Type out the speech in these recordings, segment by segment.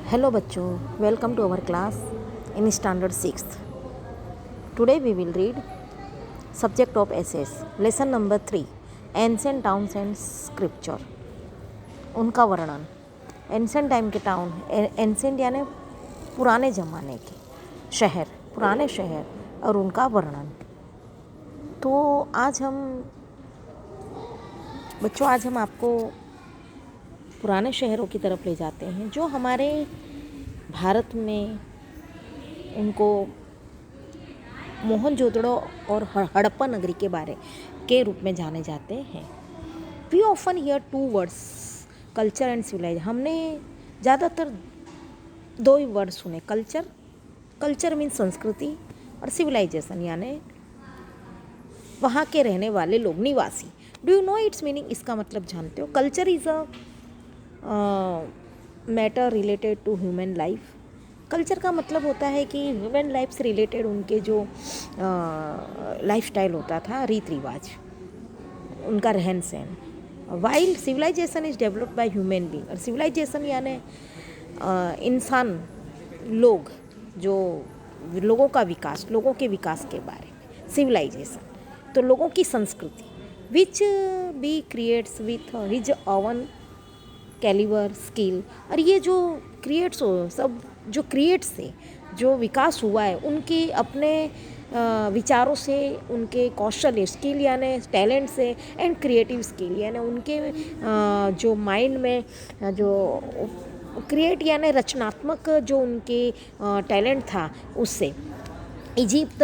Hello bachcho, welcome to our class in standard 6th. Today we will read subject of essays, lesson number 3, ancient towns and scripture. उनका वर्णन. Ancient time के town, ancient यानी पुराने ज़माने के शहर, पुराने शहर और उनका वर्णन. तो आज हम आपको पुराने शहरों की तरफ ले जाते हैं जो हमारे भारत में उनको मोहनजोदड़ो और हड़प्पा नगरी के बारे के रूप में जाने जाते हैं. We often hear two words, culture and civilize. हमने ज़्यादातर दो ही वर्ड सुने, कल्चर मीन्स संस्कृति और सिविलाइजेशन यानी वहाँ के रहने वाले लोग, निवासी. Do you know its meaning? इसका मतलब जानते हो? Culture is a matter related to human life. Culture का मतलब होता है कि ह्यूमन लाइफ से रिलेटेड उनके जो लाइफ स्टाइल होता था, रीत रिवाज, उनका रहन सहन. While civilization is developed by human being. और सिविलाइजेशन यानी इंसान, लोग, जो लोगों का विकास, लोगों के विकास के बारे में सिविलाइजेशन. तो लोगों की संस्कृति which be creates with his own calibre skill. और ये जो क्रिएट्स हो, सब जो क्रिएट्स से जो विकास हुआ है उनके अपने विचारों से, उनके कौशल स्किल यानी टैलेंट से, एंड क्रिएटिव स्किल यानी उनके जो माइंड में जो क्रिएट यानी रचनात्मक जो उनके टैलेंट था उससे. Egypt,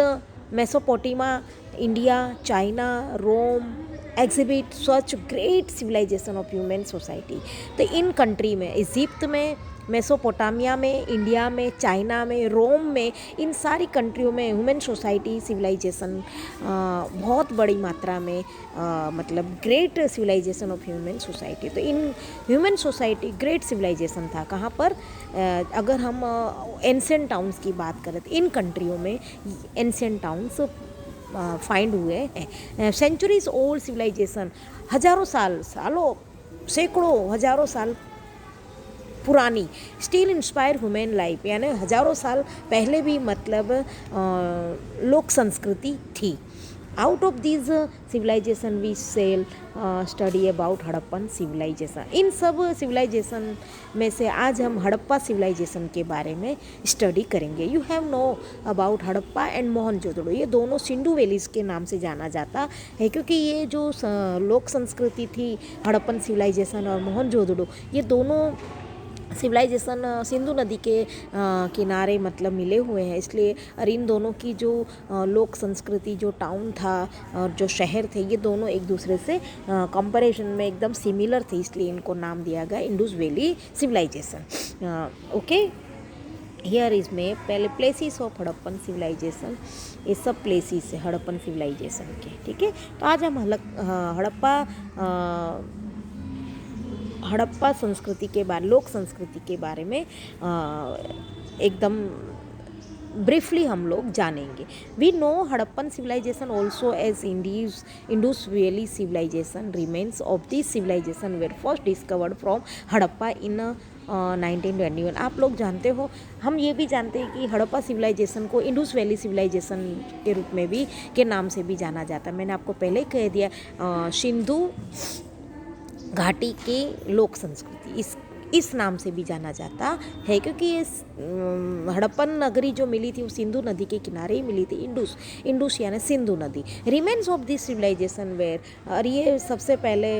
Mesopotamia, India, China, Rome exhibit such great civilisation of human society. तो इन कंट्री में, इजिप्ट में, मेसोपोटामिया में, इंडिया में, चाइना में, रोम में, इन सारी कंट्रियों में ह्यूमन सोसाइटी सिविलाइजेशन बहुत बड़ी मात्रा में मतलब great civilisation of human society. तो इन ह्यूमन सोसाइटी ग्रेट सिविलाइजेशन था. कहाँ पर? अगर हम एंसेंट टाउन्स की बात करें तो इन कंट्रियों में एंसेंट टाउन्स फाइंड हुए हैं. सेंचुरीज ओल्ड सिविलाइजेशन, हजारों सैकड़ों हजारों साल पुरानी, स्टिल इंस्पायर ह्यूमन लाइफ यानी हजारों साल पहले भी मतलब लोक संस्कृति थी. Out of this civilisation we sell study about Harappan civilisation. इन सब सिविलाइजेशन में से आज हम हड़प्पा सिविलाइजेशन के बारे में स्टडी करेंगे. You have know about Harappa and Mohenjodaro. ये दोनों सिंधु वैलीज के नाम से जाना जाता है क्योंकि ये जो लोक संस्कृति थी, हड़प्पन सिविलाइजेशन और मोहनजोदड़ो, ये दोनों सिविलाइजेशन सिंधु नदी के किनारे मतलब मिले हुए हैं. इसलिए और इन दोनों की जो लोक संस्कृति, जो टाउन था और जो शहर थे, ये दोनों एक दूसरे से कंपैरिजन में एकदम सिमिलर थे. इसलिए इनको नाम दिया गया Indus valley civilization. Okay, here is में पहले प्लेसेस ऑफ हड़प्पन सिविलाइजेशन. ये सब प्लेसेस है हड़प्पन सिविलाइजेशन के. ठीक है, तो आज हम हड़प्पा संस्कृति के बारे, लोक संस्कृति के बारे में एकदम ब्रीफली हम लोग जानेंगे. We know Harappan civilisation also as Indus valley civilisation. Remains of this civilisation were first discovered from Harappa in 1921. आप लोग जानते हो, हम ये भी जानते हैं कि हड़प्पा सिविलाइजेशन को इंडस वैली सिविलाइजेशन के रूप में भी, के नाम से भी जाना जाता है. मैंने आपको पहले कह दिया, सिंधु घाटी की लोक संस्कृति इस नाम से भी जाना जाता है क्योंकि ये हड़प्पन नगरी जो मिली थी वो सिंधु नदी के किनारे ही मिली थी. इंडस यानी सिंधु नदी. Remains of this civilization where, और ये सबसे पहले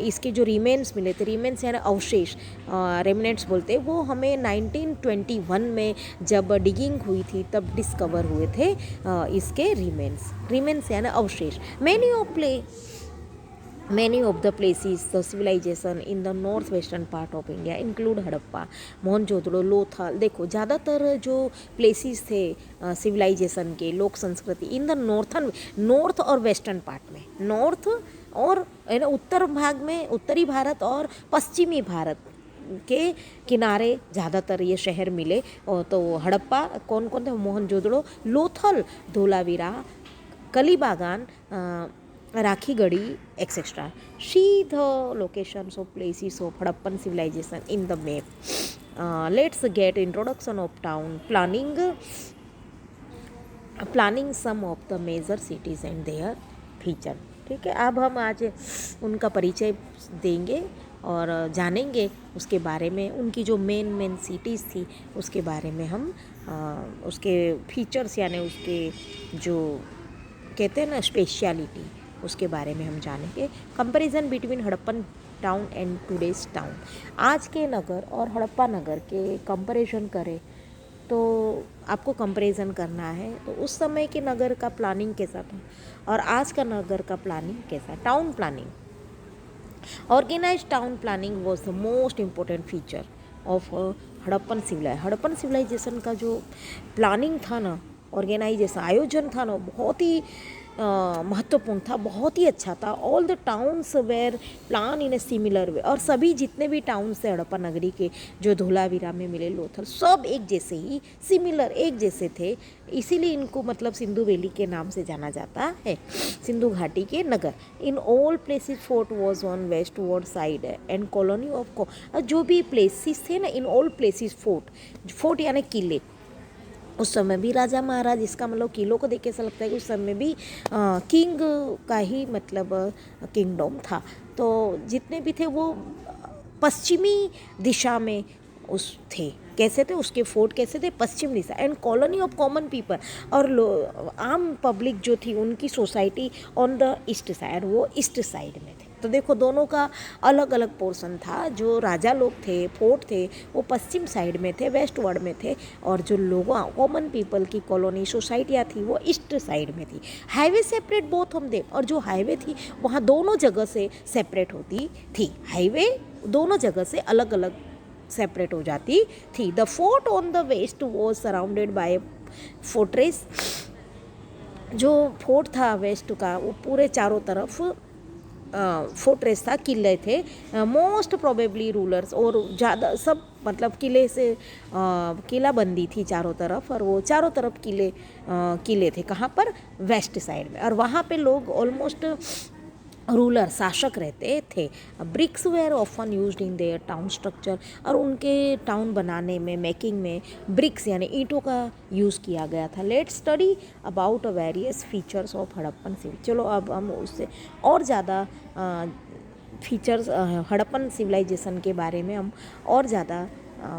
इसके जो रिमेन्स मिले थे, रिमेन्स यानी अवशेष, रेमिनेंट्स बोलते हैं, वो हमें 1921 में जब डिगिंग हुई थी तब डिस्कवर हुए थे इसके रिमेन्स यानी अवशेष. Many of the places, the civilization in the northwestern part of India include Harappa, Mohenjodaro, Lothal. देखो, ज़्यादातर जो प्लेसेस थे सिविलाइजेशन के, लोक संस्कृति, इन द नॉर्थ और वेस्टर्न पार्ट में, नॉर्थ और उत्तर भाग में, उत्तरी भारत और पश्चिमी भारत के किनारे ज़्यादातर ये शहर मिले. और तो हड़प्पा कौन कौन थे? Mohenjodaro, Lothal, Dholavira, Kalibangan, Rakhigarhi etcetera. See the locations of places of Harappan civilization in the map. Let's get introduction of town planning some of the major cities and their feature. ठीक है, अब हम आज उनका परिचय देंगे और जानेंगे उसके बारे में, उनकी जो मेन सिटीज़ थी उसके बारे में हम उसके फीचर्स यानी उसके जो कहते हैं ना स्पेशलिटी, उसके बारे में हम जानेंगे। Comparison between Harappan town and today's town. आज के नगर और हड़प्पा नगर के कंपैरिजन करें तो आपको कंपैरिजन करना है तो उस समय के नगर का प्लानिंग कैसा था और आज का नगर का प्लानिंग कैसा। Town planning, organise town planning was the most important feature of Harappan civilization का जो प्लानिंग था ना, ऑर्गेनाइजेशन आयोजन था ना, बहुत ही महत्वपूर्ण था, बहुत ही अच्छा था। All the towns were plan in a similar way, और सभी जितने भी टाउन्स थे हड़प्पा नगरी के जो धोलावीरा में मिले, लोथल, सब एक जैसे ही सिमिलर एक जैसे थे। इसीलिए इनको मतलब सिंधु वैली के नाम से जाना जाता है, सिंधु घाटी के नगर। In all places fort was on westward side and colony of जो भी प्लेसेस थे ना, इन ऑल प्लेसेस फोर्ट यानी किले। उस समय भी राजा महाराज, इसका मतलब किलों को देख के ऐसा लगता है कि उस समय भी किंग का ही मतलब किंगडम था। तो जितने भी थे वो पश्चिमी दिशा में उस थे। कैसे थे उसके फोर्ट, कैसे थे पश्चिम दिशा। And colony of common people, और आम पब्लिक जो थी उनकी society on the east side, वो ईस्ट साइड में थे। तो देखो दोनों का अलग अलग पोर्शन था। जो राजा लोग थे, फोर्ट थे, वो पश्चिम साइड में थे, वेस्ट वर्ड में थे, और जो लोगों कॉमन पीपल की कॉलोनी सोसाइटियाँ थी वो ईस्ट साइड में थी। हाईवे सेपरेट बोथ हम देम, और जो हाईवे थी वहाँ दोनों जगह से सेपरेट होती थी। हाईवे दोनों जगह से अलग अलग सेपरेट हो जाती थी। The fort on the west was surrounded by fortress. जो फोर्ट था वेस्ट का वो पूरे चारों तरफ फोर्ट्रेस था, किले थे। मोस्ट प्रोबेबली रूलर्स, और ज़्यादा सब मतलब किले से किलाबंदी थी चारों तरफ, और वो चारों तरफ किले थे। कहाँ पर? वेस्ट साइड में। और वहाँ पे लोग ऑलमोस्ट रूलर, शासक रहते थे। Bricks were often used in their town structure, और उनके टाउन बनाने में, मेकिंग में ब्रिक्स यानी ईंटों का यूज़ किया गया था। Let's study about various features of Harappan civil. चलो अब हम उससे और ज़्यादा फीचर्स हड़प्पन सिविलाइजेशन के बारे में हम और ज़्यादा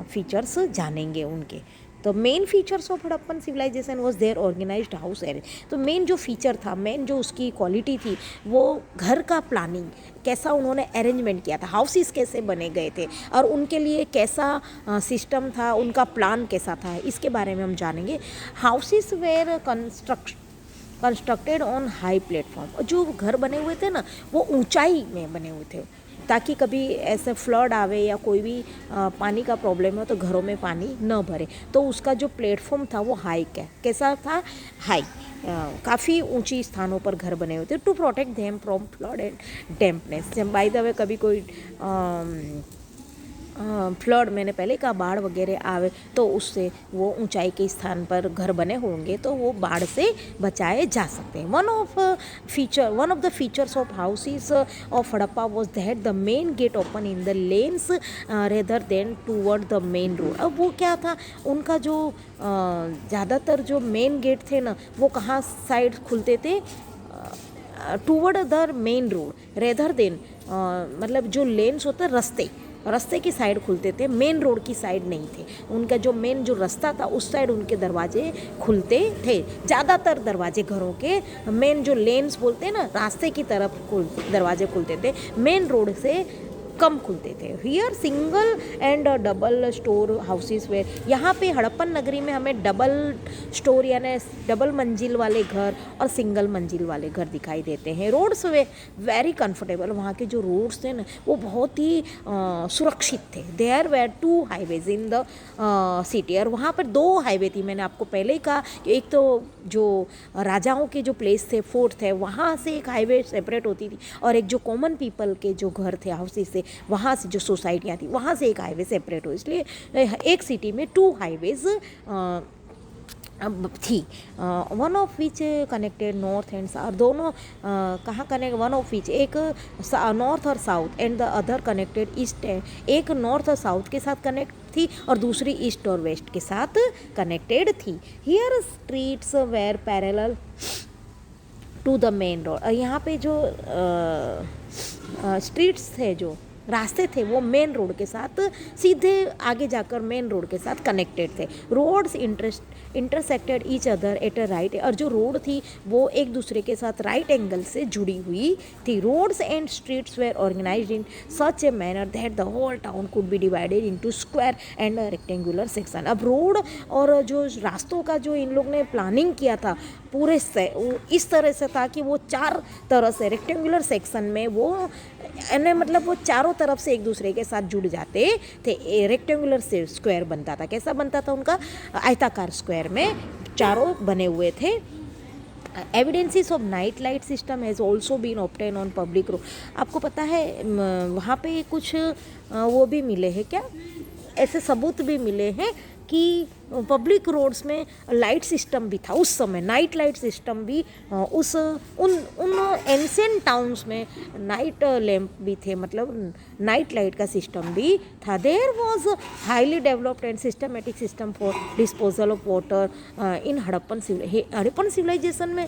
फीचर्स जानेंगे उनके। तो main features of Harappan civilization was their organised house arrange. तो मेन जो फीचर था, मेन जो उसकी क्वालिटी थी, वो घर का प्लानिंग कैसा उन्होंने अरेंजमेंट किया था, हाउसेस कैसे बने गए थे, और उनके लिए कैसा सिस्टम था, उनका प्लान कैसा था, इसके बारे में हम जानेंगे। Houses were constructed on high platform. जो घर बने हुए थे ना वो ऊंचाई में बने हुए थे, ताकि कभी ऐसे फ्लड आवे या कोई भी पानी का प्रॉब्लम हो तो घरों में पानी न भरे। तो उसका जो प्लेटफॉर्म था वो हाई कैसा था, हाई, काफ़ी ऊंची स्थानों पर घर बने हुए थे, to protect them from flood and dampness. जब बाय द वे कभी कोई फ्लड, मैंने पहले कहा, बाढ़ वगैरह आवे तो उससे वो ऊंचाई के स्थान पर घर बने होंगे तो वो बाढ़ से बचाए जा सकते हैं। One of the features of houses of Harappa was that the main gate open in the lanes rather than toward the main road. अब वो क्या था, उनका जो ज़्यादातर जो मेन गेट थे ना वो कहाँ साइड खुलते थे, toward the main road rather than, मतलब जो लेन्स होते रास्ते की साइड खुलते थे, मेन रोड की साइड नहीं थे। उनका जो मेन जो रास्ता था उस साइड उनके दरवाजे खुलते थे। ज़्यादातर दरवाजे घरों के मेन जो लेन्स बोलते हैं ना, रास्ते की तरफ दरवाजे खुलते थे, मेन रोड से कम खुलते थे। Here single and double storey houses were, यहाँ पे हड़प्पन नगरी में हमें डबल स्टोर यानी डबल मंजिल वाले घर और सिंगल मंजिल वाले घर दिखाई देते हैं। रोड्स वे वेरी कंफर्टेबल, वहाँ के जो रोड्स थे ना वो बहुत ही सुरक्षित थे। There were 2 highways in the city, और वहाँ पर 2 हाईवे थी। मैंने आपको पहले ही कहा कि एक तो जो राजाओं के जो प्लेस थे, फोर्ट थे, वहाँ से एक हाईवे सेपरेट होती थी, और एक जो कॉमन पीपल के जो घर थे हाउसेस से, वहाँ से जो सोसाइटियाँ थी वहाँ से एक हाईवे सेपरेट हो। इसलिए एक सिटी में 2 हाईवेज अब थी, one of which connected north and south, दोनों कहाँ कनेक्ट, वन ऑफ विच, एक नॉर्थ और south and the other connected east, एक नॉर्थ और साउथ के साथ कनेक्ट थी और दूसरी ईस्ट और वेस्ट के साथ कनेक्टेड थी। Here streets were parallel to the main road, यहाँ पे जो स्ट्रीट्स थे, जो रास्ते थे, वो मेन रोड के साथ सीधे आगे जाकर मेन रोड के साथ कनेक्टेड थे। Roads intersected each other at a right, और जो रोड थी वो एक दूसरे के साथ राइट एंगल से जुड़ी हुई थी। Roads and streets were organised in such a manner that the whole town could be divided into square and rectangular section. अब रोड और जो रास्तों का जो इन लोग ने प्लानिंग किया था पूरे से इस तरह से था कि वो चार तरह से रेक्टेंगुलर सेक्शन में वो यानी मतलब वो चारों तरफ से एक दूसरे के साथ जुड़ जाते थे। रेक्टेंगुलर से स्क्वायर बनता था, कैसा बनता था उनका, आयताकार स्क्वायर में चारों बने हुए थे। Evidences of night light system has also been obtain on public road. आपको पता है वहाँ पे कुछ वो भी मिले हैं, क्या ऐसे सबूत भी मिले हैं कि पब्लिक रोड्स में लाइट सिस्टम भी था उस समय, नाइट लाइट सिस्टम भी उस उन एंशिएंट टाउन्स में नाइट लैम्प भी थे, मतलब नाइट लाइट का सिस्टम भी था। There was highly developed and systematic system for disposal of water in Harappan civilization में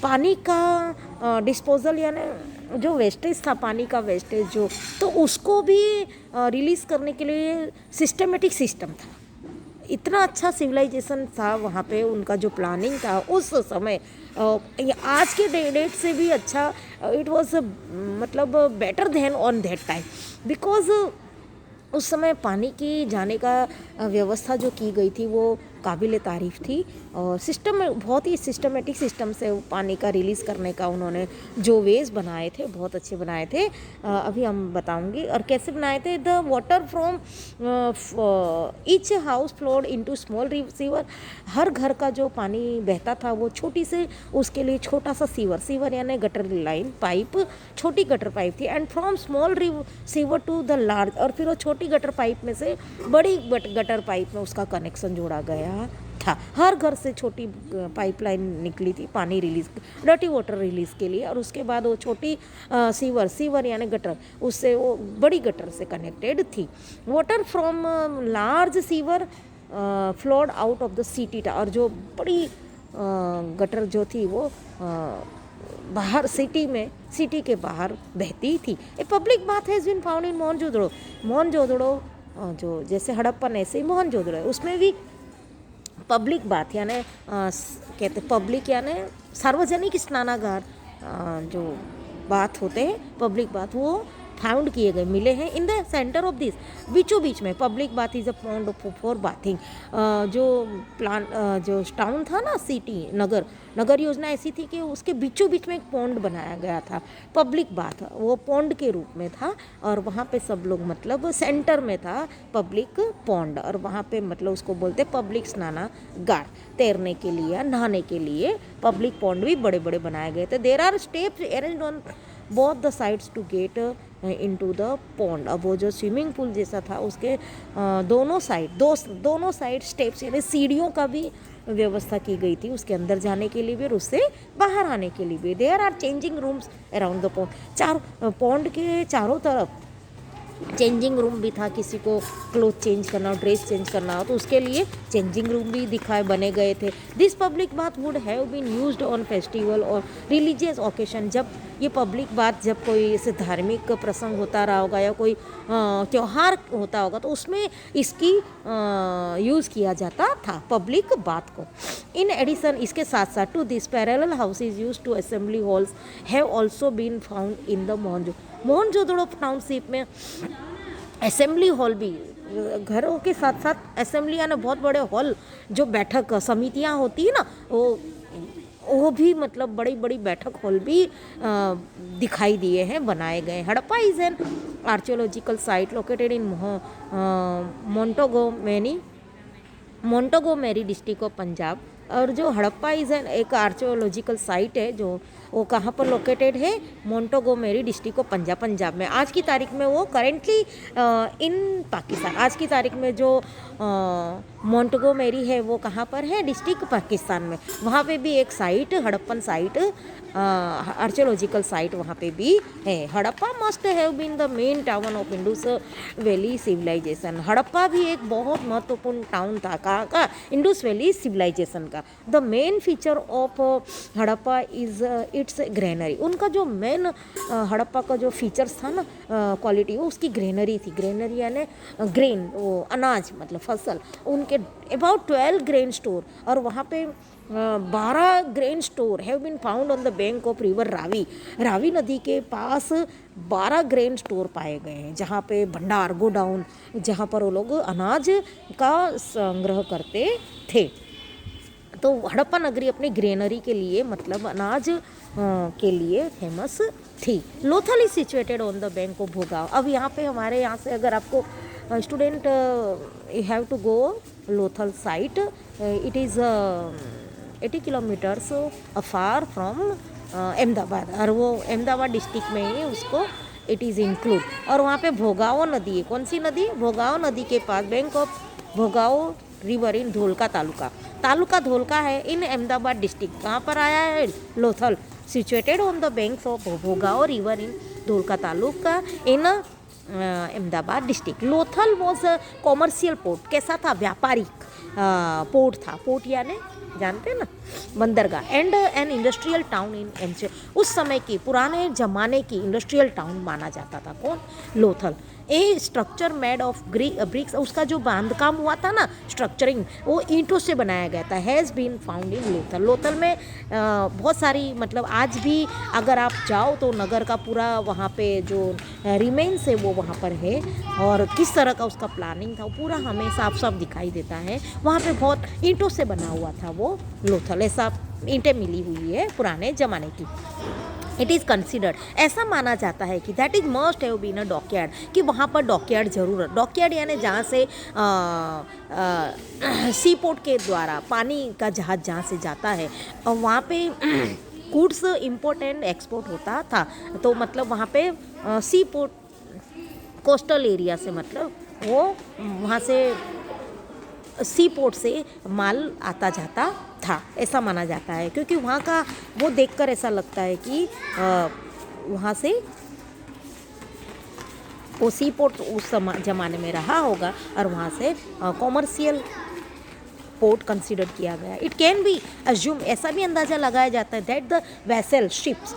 पानी का डिस्पोजल यानी जो वेस्टेज था, पानी का वेस्टेज जो, तो उसको भी रिलीज़ करने के लिए सिस्टमेटिक सिस्टम था। इतना अच्छा सिविलाइजेशन था वहाँ पे, उनका जो प्लानिंग था उस समय आज के डेट से भी अच्छा, इट वाज मतलब better than on that time, because उस समय पानी की जाने का व्यवस्था जो की गई थी वो काबिल तारीफ़ थी। और सिस्टम बहुत ही सिस्टमेटिक सिस्टम से पानी का रिलीज़ करने का उन्होंने जो वेज बनाए थे बहुत अच्छे बनाए थे। अभी हम बताऊंगी और कैसे बनाए थे। The water from each house flowed into small sewer, हर घर का जो पानी बहता था वो छोटी से, उसके लिए छोटा सा सीवर यानी गटर लाइन पाइप, छोटी गटर पाइप थी। And from small sewer to the large, और फिर वो छोटी गटर पाइप में से बड़ी गटर पाइप में उसका कनेक्शन जोड़ा गया था। हर घर से छोटी पाइपलाइन निकली थी पानी रिलीज, डर्टी वाटर रिलीज़ के लिए, और उसके बाद वो छोटी सीवर यानी गटर, उससे वो बड़ी गटर से कनेक्टेड थी। Water from large sewer flowed out of the city, और जो बड़ी गटर जो थी वो बाहर सिटी के बाहर बहती थी। A public bath has been found in Mohenjodaro, जो जैसे हड़प्पन ऐसे ही मोहनजोदड़ो है, उसमें भी पब्लिक बाथ यानी कहते पब्लिक यानी सार्वजनिक स्नानागार, जो बाथ होते हैं पब्लिक बाथ, वो फाउंड किए गए मिले हैं in the centre of this, बीचों बीच में। Public bath is a pond for bathing. जो प्लान जो टाउन था ना, सिटी नगर योजना ऐसी थी कि उसके बीचों बीच में एक पॉन्ड बनाया गया था, पब्लिक बाथ, वो पॉन्ड के रूप में था। और वहाँ पे सब लोग मतलब सेंटर में था पब्लिक पॉन्ड, और वहाँ पे मतलब उसको बोलते पब्लिक स्नानागार, तैरने के लिए नहाने के लिए पब्लिक पॉन्ड भी बड़े बड़े बनाए गए थे। There are steps arranged on both the sides to get into the pond. अब वो जो स्विमिंग पूल जैसा था उसके दोनों साइड स्टेप्स यानी सीढ़ियों का भी व्यवस्था की गई थी उसके अंदर जाने के लिए भी और उससे बाहर आने के लिए भी। There are changing rooms around the pond, pond के चारों तरफ चेंजिंग रूम भी था, किसी को क्लोथ चेंज करना हो, ड्रेस चेंज करना हो तो उसके लिए चेंजिंग रूम भी बने गए थे। This public bath would have been used on festival और रिलीजियस ओकेशन। जब ये पब्लिक बाथ जब कोई ऐसे धार्मिक प्रसंग होता रहा होगा या कोई त्यौहार होता होगा तो उसमें इसकी यूज़ किया जाता था पब्लिक बाथ को। इन एडिशन इसके साथ साथ to this parallel houses use to assembly halls have also been found in the Mohenjodaro township में। असेंबली हॉल भी, घरों के साथ साथ असेंबली यानी बहुत बड़े हॉल, जो बैठक समितियां होती है ना, वो भी मतलब बड़ी बड़ी बैठक हॉल भी दिखाई दिए हैं, बनाए गए। Harappa is an archaeological site located in Montgomery district of Punjab. और जो हड़प्पा इज एन एक आर्कियोलॉजिकल साइट है जो वो कहाँ पर लोकेटेड है, मोंटोगोमेरी डिस्ट्रिक्ट ऑफ पंजाब में। आज की तारीख में वो करेंटली इन पाकिस्तान, आज की तारीख में जो मोंटोगोमेरी है वो कहाँ पर है, डिस्ट्रिक्ट पाकिस्तान में। वहाँ पे भी एक site, Harappan site, archaeological site वहाँ पे भी है। Harappa must have been the main town of Indus valley civilization. Harappa भी एक बहुत महत्वपूर्ण टाउन था, कहाँ का, इंडस वैली सिविलाइजेशन का। The main feature of Harappa is its granary. उनका जो मेन हड़प्पा का जो फीचर्स था ना, क्वालिटी, वो उसकी ग्रेनरी थी। ग्रेनरी यानी ग्रेन, वो अनाज मतलब फसल। उनके अबाउट 12 ग्रेन स्टोर, और वहाँ पे 12 grain store have been found on the bank of river Ravi. Ravi नदी के पास 12 ग्रेन स्टोर पाए गए हैं, जहाँ पे भंडार, गोडाउन, जहाँ पर वो लोग अनाज का संग्रह करते थे। तो हड़प्पा नगरी अपनी ग्रेनरी के लिए, मतलब अनाज के लिए फेमस थी। Lothal is situated on the bank of Bhogavo. अब यहाँ पे हमारे यहाँ से अगर आपको student you have to go Lothal site, it is 80 kilometres afar from Ahmedabad, और वो अहमदाबाद डिस्ट्रिक्ट में ही उसको इट इज़ इंक्लूड। और वहाँ पे भोगाव नदी है। कौन सी नदी? भोगाव नदी के पास bank of Bhogavo river in Dholka taluka Dholka है इन अहमदाबाद डिस्ट्रिक्ट। कहाँ पर आया है? Lothal, situated on the banks of Bhogavo river in Dholka taluka in Ahmedabad district. Lothal was a commercial port. कैसा था? व्यापारिक पोर्ट था। पोर्ट यानी जानते हैं ना, बंदरगाह। And an industrial town in ancient, उस समय की, पुराने ज़माने की इंडस्ट्रियल टाउन माना जाता था। कौन? लोथल। ए स्ट्रक्चर मेड ऑफ ब्रिक्स, उसका जो बांधकाम हुआ था ना, स्ट्रक्चरिंग, वो ईंटों से बनाया गया था। Has been found in Lothal. Lothal में बहुत सारी, मतलब आज भी अगर आप जाओ तो नगर का पूरा वहाँ पे जो रिमेन्स है वो वहाँ पर है, और किस तरह का उसका प्लानिंग था वो पूरा हमें साफ साफ दिखाई देता है। वहाँ पे बहुत ईंटों से बना हुआ था वो लोथल, ऐसा ईंटें मिली हुई है पुराने ज़माने की। इट इज़ कंसिडर्ड, ऐसा माना जाता है कि that is must have been a dockyard, कि वहाँ पर डॉकयार्ड जरूर है। डॉकयार्ड यानी जहाँ से सी पोर्ट के द्वारा पानी का जहाज़ जहाँ से जाता है, और वहाँ पे गुड्स इम्पोर्ट एंड एक्सपोर्ट होता था। तो मतलब वहाँ पे सी पोर्ट, कोस्टल एरिया से, मतलब वो वहाँ से सी पोर्ट से माल आता जाता था, ऐसा माना जाता है। क्योंकि वहाँ का वो देखकर ऐसा लगता है कि वहाँ से वो सी पोर्ट उस ज़माने में रहा होगा, और वहाँ से कॉमर्शियल पोर्ट कंसिडर किया गया। इट कैन बी अज्यूम, ऐसा भी अंदाज़ा लगाया जाता है, that the vessel ships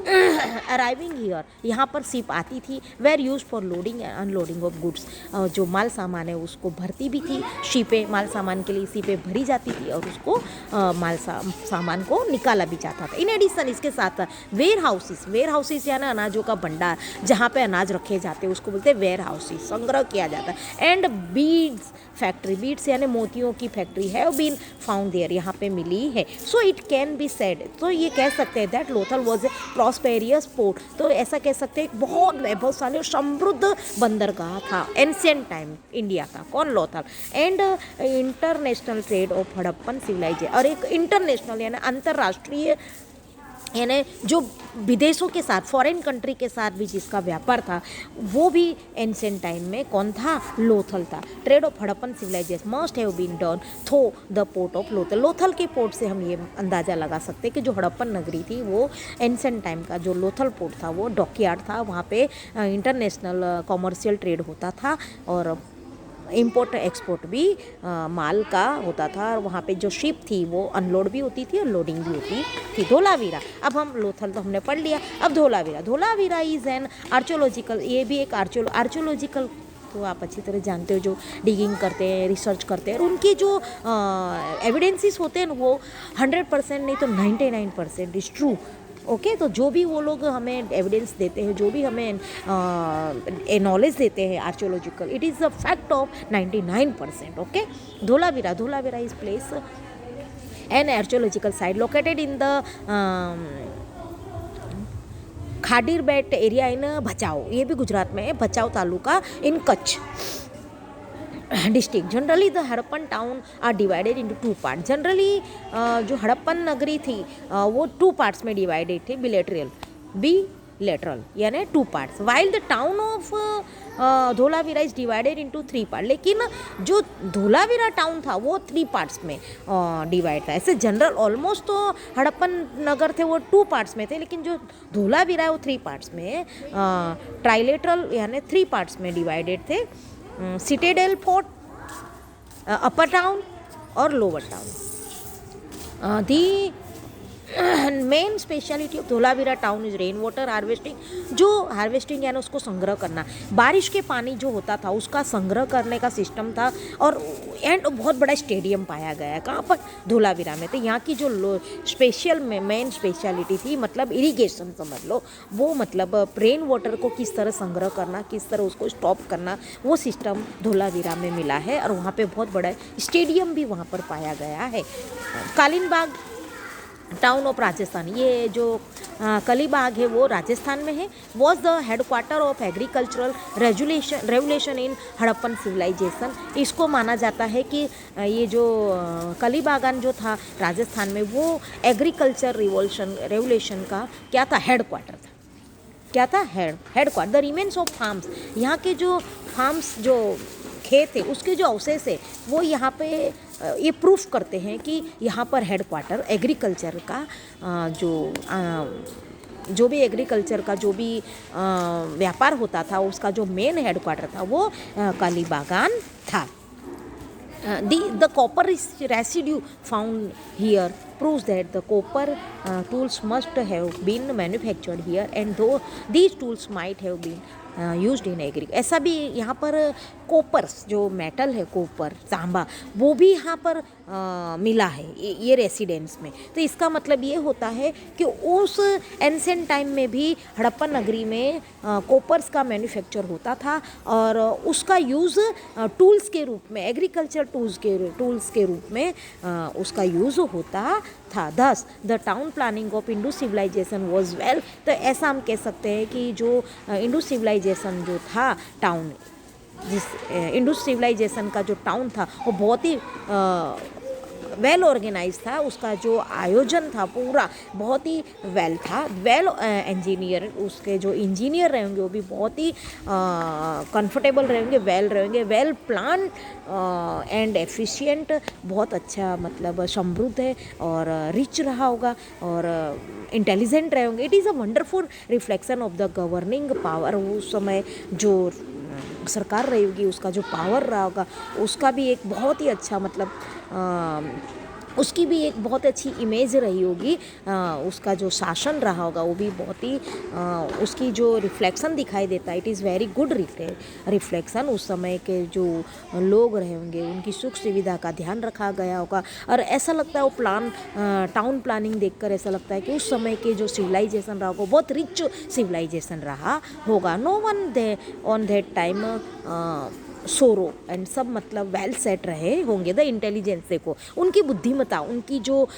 arriving here, यहाँ पर शिप आती थी, were use for loading and unloading of goods, जो माल सामान है उसको भरती भी थी शिपें, माल सामान के लिए शिपें भरी जाती थी, और उसको सामान को निकाला भी जाता था। इन एडिशन इसके साथ वेयर हाउसेस यानी अनाजों का भंडार, जहाँ पे अनाज रखे जाते हैं उसको बोलते हैं वेयर हाउसेस, संग्रह किया जाता है। एंड बीड्स फैक्ट्री, बीड्स यानी मोतियों की factory have been found there, यहाँ पे मिली है। So it can be said, तो ये कह सकते हैं that Lothal was a prosperous port, तो ऐसा कह सकते हैं बहुत वैभवशाली और समृद्ध बंदरगाह था एंशिएंट टाइम इंडिया का। कौन? Lothal. And international trade of Harappan civilization, और एक इंटरनेशनल यानी अंतर्राष्ट्रीय, यानी जो विदेशों के साथ, फॉरेन कंट्री के साथ भी जिसका व्यापार था, वो भी एंशिएंट टाइम में कौन था? लोथल था। Trade of Harappan civilization must have been done through the port of Lothal. Lothal के पोर्ट से हम ये अंदाज़ा लगा सकते हैं कि जो हड़प्पन नगरी थी वो एंशिएंट टाइम का जो लोथल पोर्ट था वो डॉकयार्ड था, वहाँ पे इंटरनेशनल कॉमर्शियल ट्रेड होता था, और इम्पोर्ट एक्सपोर्ट भी माल का होता था। और वहाँ पे जो शिप थी वो अनलोड भी होती थी और लोडिंग भी होती थी। धोलावीरा, अब हम लोथल तो हमने पढ़ लिया, अब धोलावीरा इज़ एन आर्कियोलॉजिकल, ये भी एक आर्कियोलॉजिकल, तो आप अच्छी तरह जानते हो, जो डिगिंग करते हैं, रिसर्च करते हैं, और उनकी जो एविडेंसेस होते हैं वो 100% नहीं तो 99% इज़ ट्रू। ओके, तो जो भी वो लोग हमें एविडेंस देते हैं, जो भी हमें नॉलेज देते हैं archaeological, it is a fact of 99%। Okay, Dholavira is place an archaeological site located in the Khadir Bet area in Bhachau, ये भी गुजरात में है, Bhachau taluka in Kutch. District generally the Harappan town are divided into two part. Generally जो हड़प्पन नगरी थी वो टू पार्ट्स में डिवाइडेड थे, बिलेटरल यानी two parts, while the town of Dholavira is divided into three part. लेकिन जो धोलावीरा टाउन था वो थ्री पार्ट्स में डिवाइड था। ऐसे जनरल ऑलमोस्ट तो हड़प्पन नगर थे वो टू पार्ट्स में थे, लेकिन जो धोलावीरा है वो थ्री पार्ट्स में, ट्राइलेटरल यानी थ्री पार्ट्स में डिवाइडेड थे। सिटेडेल फोर्ट, अपर टाउन और lower town. The main speciality of Dholavira town is rain water harvesting. जो हार्वेस्टिंग यानी उसको संग्रह करना, बारिश के पानी जो होता था उसका संग्रह करने का सिस्टम था। और एंड बहुत बड़ा स्टेडियम पाया गया है कहाँ पर, धोलावीरा में। तो यहाँ की जो स्पेशल मेन स्पेशलिटी थी मतलब इरिगेशन समझ लो, वो मतलब रेन वाटर को किस तरह संग्रह करना, किस तरह उसको स्टॉप करना, वो सिस्टम धोलावीरा में मिला है। और वहाँ पे बहुत बड़ा स्टेडियम भी वहाँ पर पाया गया है। कालीनबाग टाउन ऑफ राजस्थान, ये जो कलीबाग है वो राजस्थान में है। Was the headquarter of agricultural revolution in Harappan civilization. इसको माना जाता है कि ये जो कलीबागान जो था राजस्थान में वो एग्रीकल्चर रेवोल्यूशन का क्या था, हेडक्वार्टर था। क्या था, headquarter. The remains of farms, यहाँ के जो फार्म्स जो खेत है उसके जो अवशेष है वो यहाँ पे ये प्रूफ करते हैं कि यहाँ पर हेडक्वार्टर एग्रीकल्चर का जो भी एग्रीकल्चर का जो भी व्यापार होता था उसका जो मेन हेडक्वार्टर था वो कालीबागान था। The copper residue found here proves that the copper tools must have been manufactured here, and though these tools might have been used in agree. ऐसा भी यहाँ पर कॉपर्स जो मेटल है, कॉपर तांबा, वो भी यहाँ पर मिला है ये रेसिडेंस में। तो इसका मतलब ये होता है कि उस एंसेंट टाइम में भी हड़प्पन नगरी में कॉपर्स का मैन्युफैक्चर होता था और उसका यूज़ टूल्स के रूप में, एग्रीकल्चर टूल्स के रूप में उसका यूज़ होता था। Thus the town planning of Indus civilization was well. तो ऐसा हम कह सकते हैं कि जो इंडस सिविलाइजेशन जो था टाउन, जिस इंडस सिविलाइजेशन का जो टाउन था वो बहुत ही वेल ऑर्गेनाइज था। उसका जो आयोजन था पूरा बहुत ही वेल था, वेल इंजीनियर। उसके जो इंजीनियर रहेंगे वो भी बहुत ही कंफर्टेबल रहेंगे, वेल रहेंगे, वेल प्लान एंड एफिशिएंट, बहुत अच्छा मतलब समृद्ध है और रिच रहा होगा और इंटेलिजेंट रहे होंगे। It is a wonderful reflection of the governing power. उस समय जो सरकार रही होगी उसका जो पावर रहा होगा उसका भी एक बहुत ही अच्छा मतलब उसकी भी एक बहुत अच्छी इमेज रही होगी। उसका जो शासन रहा होगा वो भी बहुत ही उसकी जो रिफ्लेक्शन दिखाई देता है, it is very good reflection. उस समय के जो लोग रहे होंगे उनकी सुख सुविधा का ध्यान रखा गया होगा और ऐसा लगता है वो टाउन प्लानिंग देखकर ऐसा लगता है कि उस समय के जो सिविलाइजेशन रहा होगा बहुत रिच सिविलाइजेशन रहा होगा। No one they on that time sorrow and सब मतलब वेल सेट रहे होंगे। द इंटेलिजेंस देखो, उनकी बुद्धिमत्ता, उनकी जो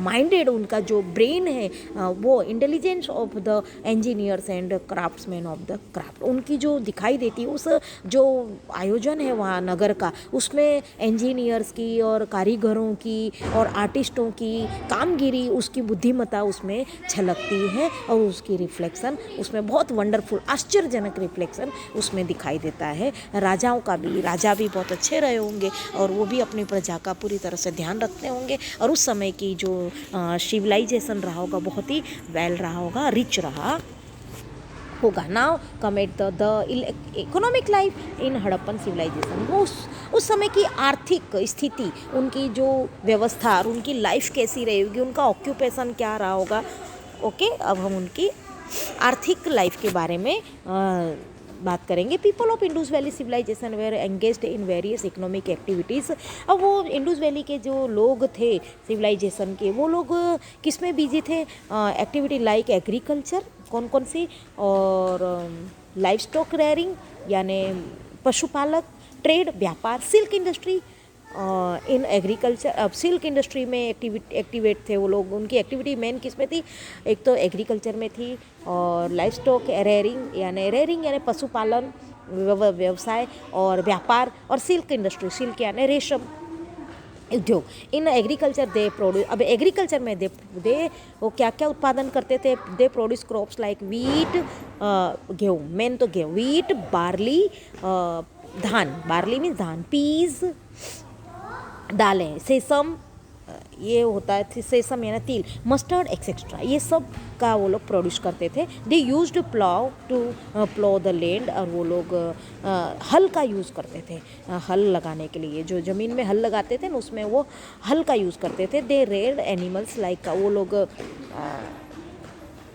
माइंडेड, उनका जो ब्रेन है वो intelligence of the engineers and craftsman of the craft, उनकी जो दिखाई देती है उस जो आयोजन है वहाँ नगर का, उसमें इंजीनियर्स की और कारीगरों की और आर्टिस्टों की कामगिरी, उसकी बुद्धिमत्ता उसमें झलकती है और उसकी रिफ्लेक्शन उसमें बहुत वंडरफुल आश्चर्यजनक रिफ्लेक्शन उसमें दिखाई देता है। राजाओं का भी, राजा भी बहुत अच्छे रहे होंगे और वो भी अपनी प्रजा का पूरी तरह से ध्यान रखते होंगे और उस समय की जो सिविलाइजेशन रहा होगा बहुत ही वेल रहा होगा, रिच रहा होगा। Now come at the economic life in Harappan civilization. वो उस समय की आर्थिक स्थिति, उनकी जो व्यवस्था और उनकी लाइफ कैसी रही होगी, उनका ऑक्यूपेशन क्या रहा होगा। ओके, अब हम उनकी आर्थिक लाइफ के बारे में बात करेंगे। People of Indus valley civilization were engaged in various economic activities. अब वो इंडस वैली के जो लोग थे सिविलाइजेशन के, वो लोग किस में बिजी थे, एक्टिविटी लाइक एग्रीकल्चर, कौन कौन सी, और लाइफ स्टॉक रेयरिंग यानी पशुपालक, ट्रेड व्यापार, सिल्क इंडस्ट्री इन एग्रीकल्चर। अब सिल्क इंडस्ट्री में एक्टिवेट थे वो लोग। उनकी एक्टिविटी मेन किस में थी, एक तो एग्रीकल्चर में थी और लाइफ स्टॉक रेयरिंग यानी पशुपालन व्यवसाय और व्यापार, और सिल्क इंडस्ट्री, सिल्क यानी रेशम उद्योग। इन एग्रीकल्चर दे प्रोड्यूस, अब एग्रीकल्चर में दे वो क्या क्या उत्पादन करते थे, they produce crops like wheat, गेहूँ, मेन तो गेहूँ, वीट, बार्ली, धान, बार्ली मीन्स धान, पीज, दालें, सेसम, ये होता है सेसम यानी तिल, मस्टर्ड एक्सेट्रा, ये सब का वो लोग प्रोड्यूस करते थे। They used plough to plough the land, और वो लोग हल का यूज़ करते थे, हल लगाने के लिए, जो ज़मीन में हल लगाते थे ना उसमें वो हल का यूज़ करते थे। दे रेयर्ड एनिमल्स लाइक, वो लोग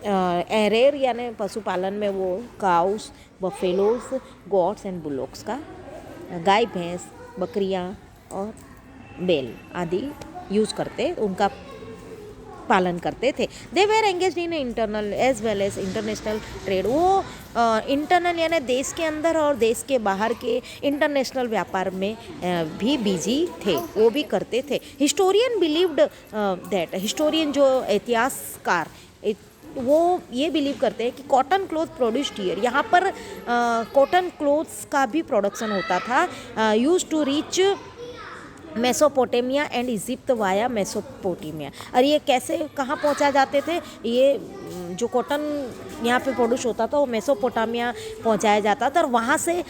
रेयर यानी पशुपालन में वो काउस, बफेलोस, गॉट्स एंड बुलोक्स का, गाय, भैंस, बकरियाँ और बैल आदि यूज़ करते, उनका पालन करते थे। They were engage in internal as well as international trade, वो इंटरनल यानी देश के अंदर और देश के बाहर के इंटरनेशनल व्यापार में भी बिजी थे, वो भी करते थे। हिस्टोरियन बिलीव्ड दैट, हिस्टोरियन जो इतिहासकार वो ये बिलीव करते हैं कि कॉटन क्लोथ प्रोड्यूस्ड हियर, यहाँ पर कॉटन क्लोथ्स का भी प्रोडक्शन होता था, use to reach Mesopotamia and Egypt via Mesopotamia. और ये कैसे कहाँ पहुँचा जाते थे, ये जो कॉटन यहाँ पे प्रोड्यूस होता था वो मेसोपोटामिया पहुँचाया जाता था, और वहाँ से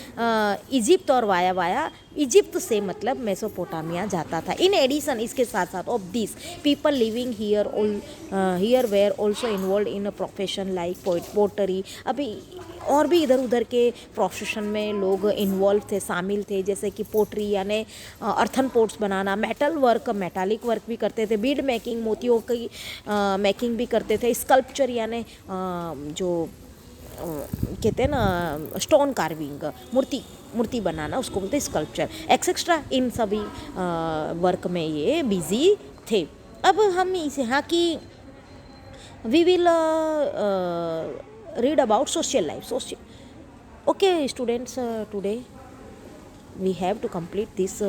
इजिप्ट और वाया इजिप्ट से मतलब मेसोपोटामिया जाता था। इन एडिशन, इसके साथ साथ of this people living here were also involve in a profession like pottery, अभी और भी इधर उधर के प्रोफेशन में लोग इन्वॉल्व थे, शामिल थे, जैसे कि पोट्री यानी अर्थन पोट्स बनाना, मेटल वर्क, मेटालिक वर्क भी करते थे, बीड मेकिंग, मोतियों की मेकिंग भी करते थे, स्कल्पचर यानी जो कहते हैं ना स्टोन कार्विंग, मूर्ति बनाना, उसको बोलते हैं स्कल्पचर, एक्सेट्रा, इन सभी वर्क में ये बिजी थे। अब हम इस यहाँ की we will read about social life. Okay students, today we have to complete this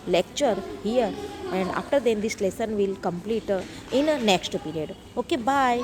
lecture here, and after then this lesson will complete in a next period. Okay, bye.